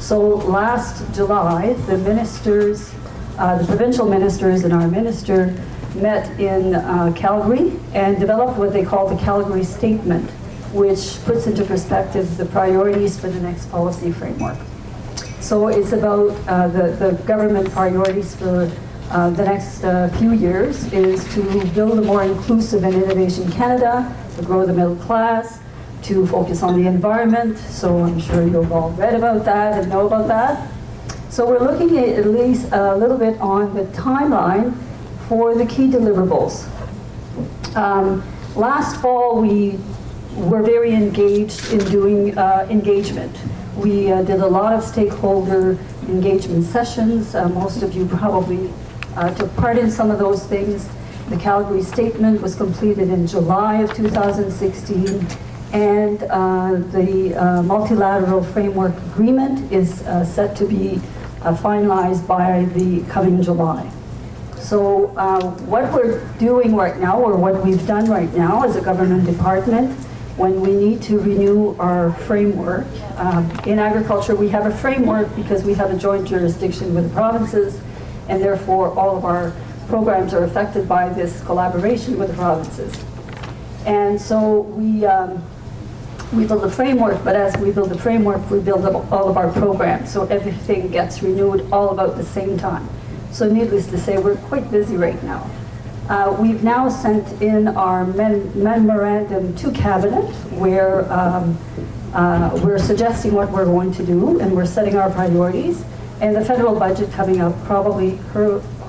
So last July, the ministers, the provincial ministers and our minister met in Calgary and developed what they call the Calgary Statement, which puts into perspective the priorities for the next policy framework. So it's about the government priorities for the next few years is to build a more inclusive and innovation Canada, to grow the middle class, to focus on the environment. So I'm sure you've all read about that and know about that. So we're looking at least a little bit on the timeline for the key deliverables. Last fall, we were very engaged in doing engagement. We did a lot of stakeholder engagement sessions. Most of you probably took part in some of those things. The Calgary Statement was completed in July of 2016, and the multilateral framework agreement is set to be finalized by the coming July. So what we're doing right now, or what we've done right now as a government department, when we need to renew our framework, in agriculture we have a framework because we have a joint jurisdiction with the provinces, and therefore all of our programs are affected by this collaboration with the provinces. And so we build a framework, but as we build the framework, we build up all of our programs, so everything gets renewed all about the same time. So needless to say, we're quite busy right now. We've now sent in our memorandum to Cabinet, where we're suggesting what we're going to do, and we're setting our priorities. And the federal budget coming up probably,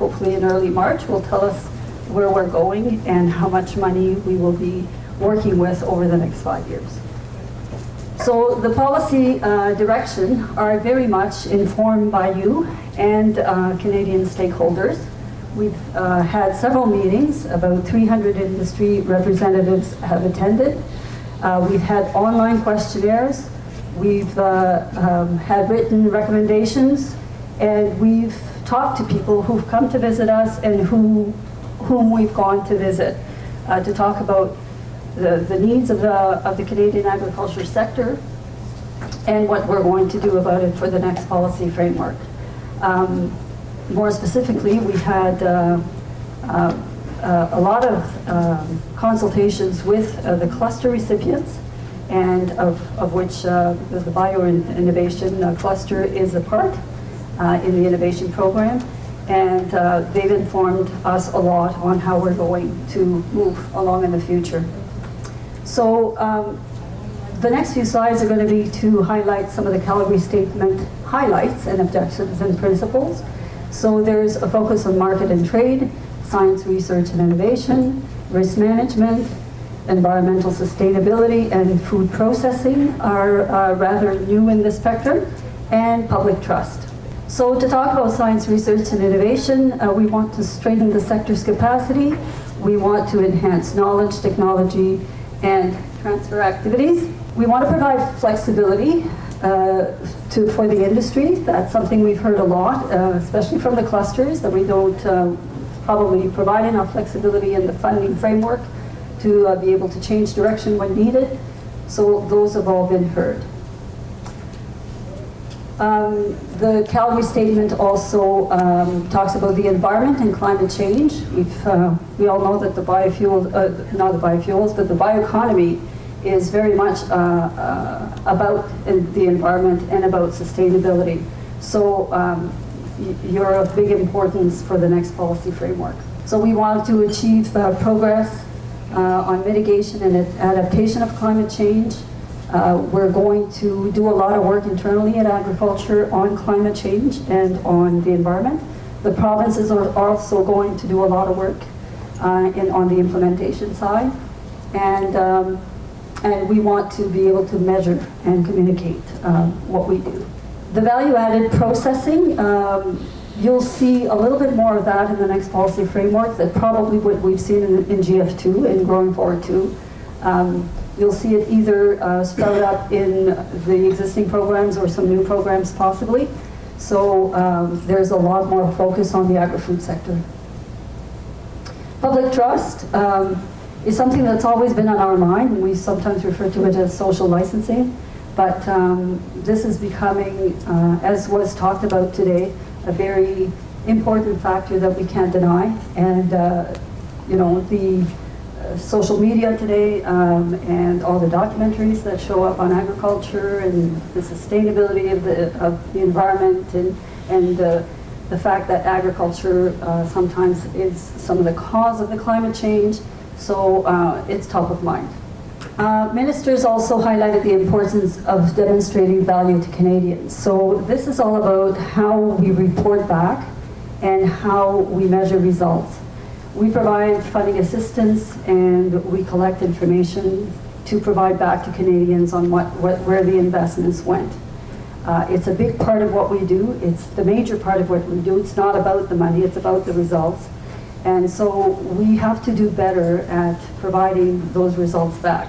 hopefully in early March, will tell us where we're going and how much money we will be working with over the next 5 years. So the policy direction are very much informed by you and Canadian stakeholders. We've had several meetings. About 300 industry representatives have attended. We've had online questionnaires. We've had written recommendations, and we've talked to people who've come to visit us and whom we've gone to visit to talk about the needs of the Canadian agriculture sector and what we're going to do about it for the next policy framework. More specifically, we had a lot of consultations with the cluster recipients, and of which the Bioindustrial cluster is a part in the innovation program. And they've informed us a lot on how we're going to move along in the future. So the next few slides are going to be to highlight some of the Calgary Statement highlights and objectives and principles. So there's a focus on market and trade, science, research and innovation, risk management, environmental sustainability, and food processing are rather new in the spectrum, and public trust. So to talk about science, research and innovation, we want to strengthen the sector's capacity. We want to enhance knowledge, technology, and transfer activities. We want to provide flexibility for the industry. That's something we've heard a lot, especially from the clusters, that we don't probably provide enough flexibility in the funding framework to be able to change direction when needed. So those have all been heard. The Calgary Statement also talks about the environment and climate change. We all know that the biofuels, not the biofuels, but the bioeconomy is very much about the environment and about sustainability. So you're of big importance for the next policy framework. So we want to achieve progress on mitigation and adaptation of climate change. We're going to do a lot of work internally in agriculture on climate change and on the environment. The provinces are also going to do a lot of work on the implementation side. And we want to be able to measure and communicate what we do. The value-added processing, you'll see a little bit more of that in the next policy framework, that probably what we've seen in GF2 and Growing Forward 2. You'll see it either sprout up in the existing programs or some new programs possibly. So there's a lot more focus on the agri-food sector. Public trust is something that's always been on our mind, and we sometimes refer to it as social licensing. But this is becoming, as was talked about today, a very important factor that we can't deny. And you know, the social media today and all the documentaries that show up on agriculture and the sustainability of the environment and the fact that agriculture sometimes is some of the cause of the climate change. So it's top of mind. Ministers also highlighted the importance of demonstrating value to Canadians. So this is all about how we report back and how we measure results. We provide funding assistance and we collect information to provide back to Canadians on where the investments went. It's a big part of what we do. It's the major part of what we do. It's not about the money, it's about the results. And so we have to do better at providing those results back.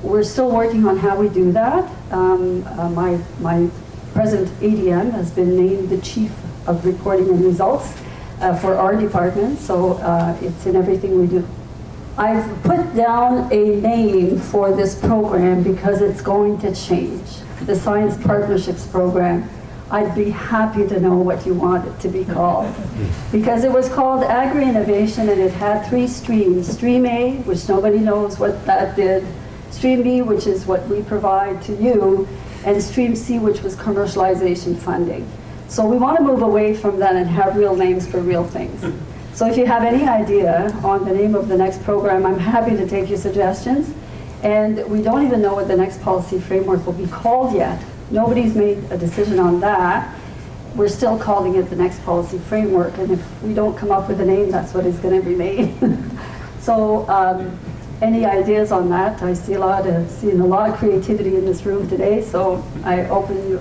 We're still working on how we do that. My present ADM has been named the Chief of Reporting and Results for our department, so it's in everything we do. I've put down a name for this program because it's going to change. The Science Partnerships Program. I'd be happy to know what you want it to be called. Because it was called Agri-Innovation and it had 3 streams. Stream A, which nobody knows what that did. Stream B, which is what we provide to you. And Stream C, which was commercialization funding. So we want to move away from that and have real names for real things. So if you have any idea on the name of the next program, I'm happy to take your suggestions. And we don't even know what the next policy framework will be called yet. Nobody's made a decision on that. We're still calling it the next policy framework, and if we don't come up with a name, that's what is going to remain. So any ideas on that? I see seeing a lot of creativity in this room today, so I open you.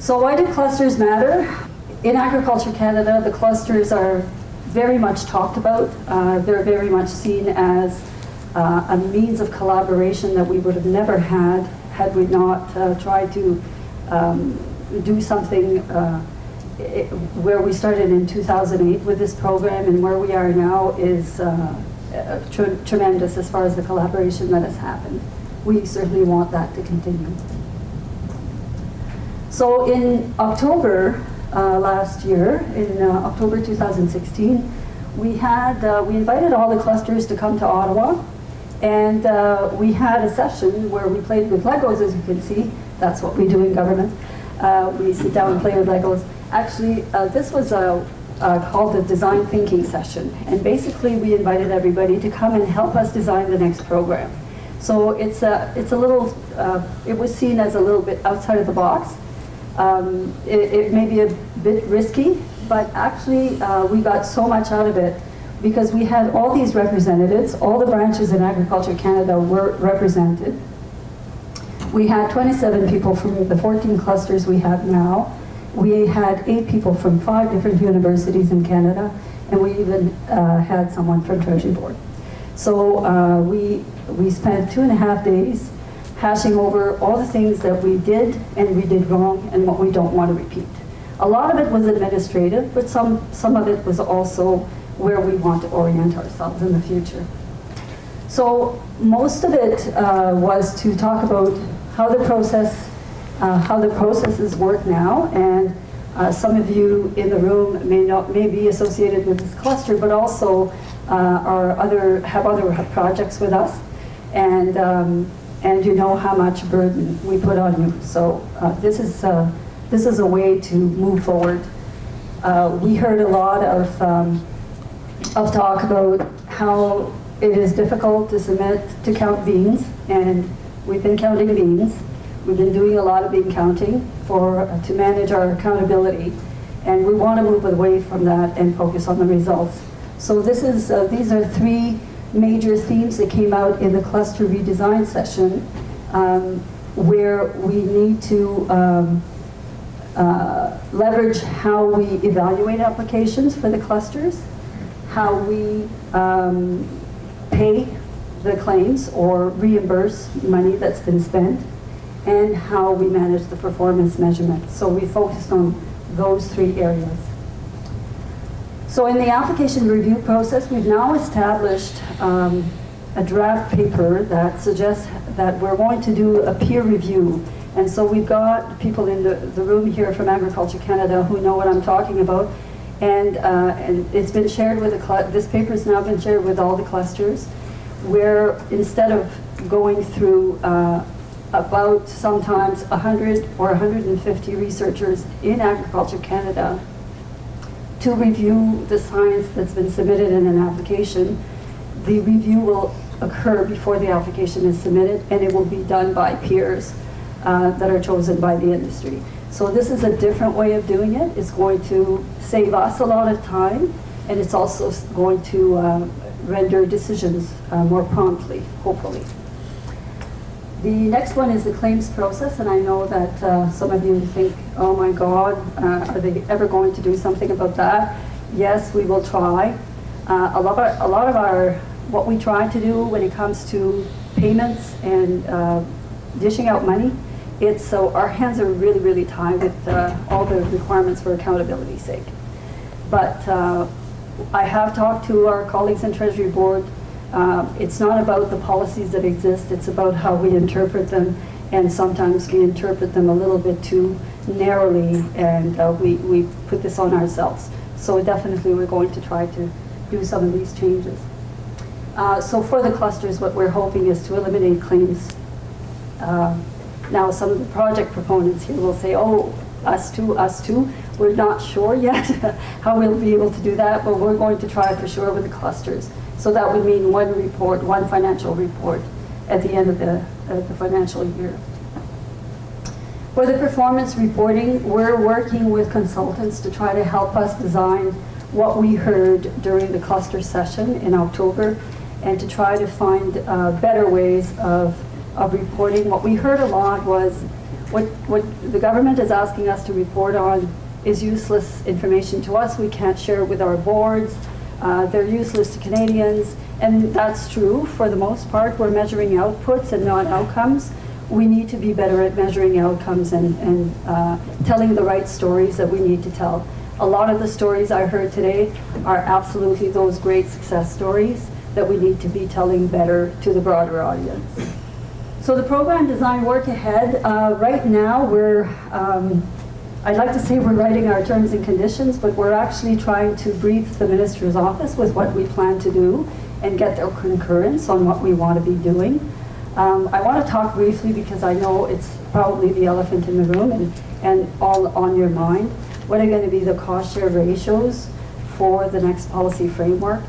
So why do clusters matter? In Agriculture Canada, the clusters are very much talked about. They're very much seen as a means of collaboration that we would have never had we not tried to do something where we started in 2008 with this program, and where we are now is tremendous as far as the collaboration that has happened. We certainly want that to continue. So in October last year, in October 2016, we invited all the clusters to come to Ottawa, and we had a session where we played with Legos, as you can see. That's what we do in government. We sit down and play with Legos. Actually, this was called the design thinking session, and basically we invited everybody to come and help us design the next program. So it's a little, it was seen as a little bit outside of the box. It may be a bit risky, but actually we got so much out of it because we had all these representatives, all the branches in Agriculture Canada were represented. We had 27 people from the 14 clusters we have now. We had 8 people from 5 different universities in Canada, and we even had someone from Treasury Board. So we spent 2.5 days hashing over all the things that we did and we did wrong and what we don't want to repeat. A lot of it was administrative, but some of it was also where we want to orient ourselves in the future. So most of it was to talk about how the processes work now, and some of you in the room may be associated with this cluster, but also have other projects with us, and you know how much burden we put on you. So this is a way to move forward. We heard a lot of talk about how it is difficult to count beans, and we've been counting beans. We've been doing a lot of bean counting to manage our accountability, and we want to move away from that and focus on the results. So these are 3 major themes that came out in the cluster redesign session, where we need to leverage how we evaluate applications for the clusters, how we pay the claims or reimburse money that's been spent, and how we manage the performance measurement. So we focused on those 3 areas. So in the application review process, we've now established a draft paper that suggests that we're going to do a peer review. And so we've got people in the room here from Agriculture Canada who know what I'm talking about. And it's been shared with this paper has now been shared with all the clusters, where instead of going through about sometimes 100 or 150 researchers in Agriculture Canada to review the science that's been submitted in an application, the review will occur before the application is submitted, and it will be done by peers that are chosen by the industry. So this is a different way of doing it. It's going to save us a lot of time, and it's also going to render decisions more promptly, hopefully. The next one is the claims process, and I know that some of you think, oh my God, are they ever going to do something about that? Yes, we will try. A lot of our, what we try to do when it comes to payments and dishing out money, it's so our hands are really, really tied with all the requirements for accountability's sake. But I have talked to our colleagues in Treasury Board. It's not about the policies that exist, it's about how we interpret them, and sometimes we interpret them a little bit too narrowly, and we put this on ourselves. So definitely we're going to try to do some of these changes. So for the clusters, what we're hoping is to eliminate claims. Now some of the project proponents here will say, oh, us too. We're not sure yet how we'll be able to do that, but we're going to try for sure with the clusters. So that would mean one report, one financial report at the end of the financial year. For the performance reporting, we're working with consultants to try to help us design what we heard during the cluster session in October, and to try to find better ways of reporting. What we heard a lot was what the government is asking us to report on is useless information to us. We can't share it with our boards. They're useless to Canadians, and that's true for the most part. We're measuring outputs and not outcomes. We need to be better at measuring outcomes and telling the right stories that we need to tell. A lot of the stories I heard today are absolutely those great success stories that we need to be telling better to the broader audience. So the program design work ahead, right now we're, I'd like to say we're writing our terms and conditions, but we're actually trying to brief the Minister's office with what we plan to do and get their concurrence on what we want to be doing. I want to talk briefly because I know it's probably the elephant in the room and all on your mind. What are going to be the cost share ratios for the next policy framework?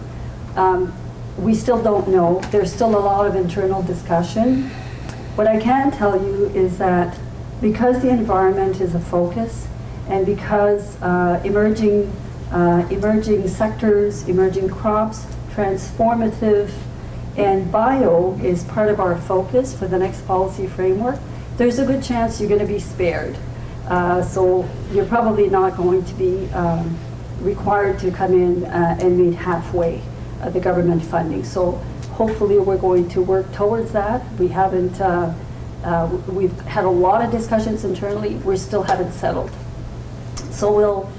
We still don't know. There's still a lot of internal discussion. What I can tell you is that because the environment is a focus, and because emerging sectors, emerging crops, transformative, and bio is part of our focus for the next policy framework, there's a good chance you're going to be spared. So you're probably not going to be required to come in and meet halfway the government funding. So hopefully we're going to work towards that. We haven't, we've had a lot of discussions internally. We still haven't settled. So we'll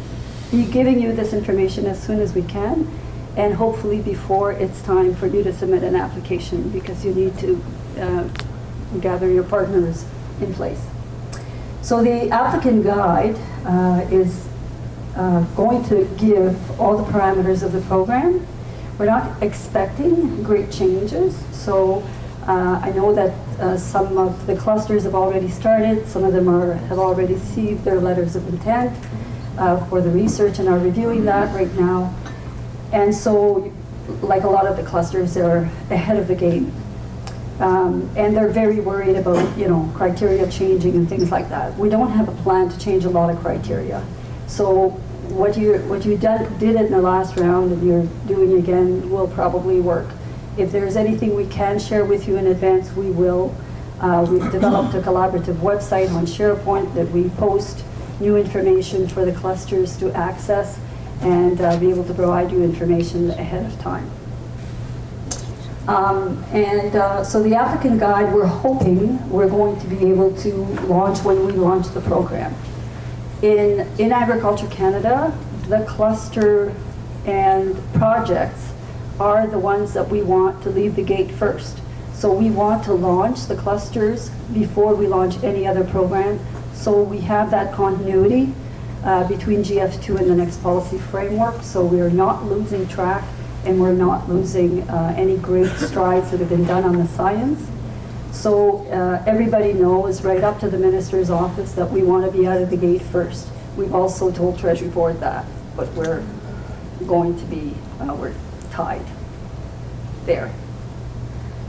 be giving you this information as soon as we can, and hopefully before it's time for you to submit an application, because you need to gather your partners in place. So the applicant guide is going to give all the parameters of the program. We're not expecting great changes, so I know that some of the clusters have already started, some of them have already received their letters of intent for the research and are reviewing that right now. And so, like a lot of the clusters, they're ahead of the game. And they're very worried about, criteria changing and things like that. We don't have a plan to change a lot of criteria. So what you did in the last round and you're doing again will probably work. If there's anything we can share with you in advance, we will. We've developed a collaborative website on SharePoint that we post new information for the clusters to access and be able to provide you information ahead of time. So the applicant guide, we're hoping we're going to be able to launch when we launch the program. In Agriculture Canada, the cluster and projects are the ones that we want to leave the gate first. So we want to launch the clusters before we launch any other program. So we have that continuity between GF2 and the next policy framework. So we're not losing track and we're not losing any great strides that have been done on the science. So everybody knows right up to the minister's office that we want to be out of the gate first. We've also told Treasury Board that, but we're going to be, we're tied there.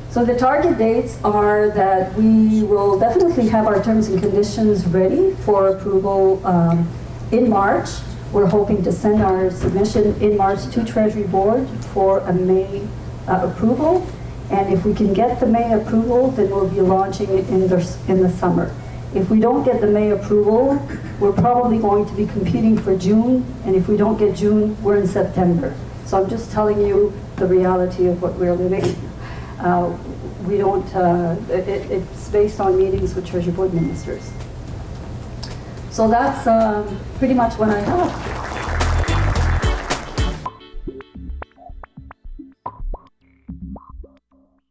So the target dates are that we will definitely have our terms and conditions ready for approval in March. We're hoping to send our submission in March to Treasury Board for a May approval. And if we can get the May approval, then we'll be launching it in the summer. If we don't get the May approval, we're probably going to be competing for June. And if we don't get June, we're in September. So I'm just telling you the reality of what we're living. We don't, it's based on meetings with Treasury Board ministers. So that's pretty much what I have.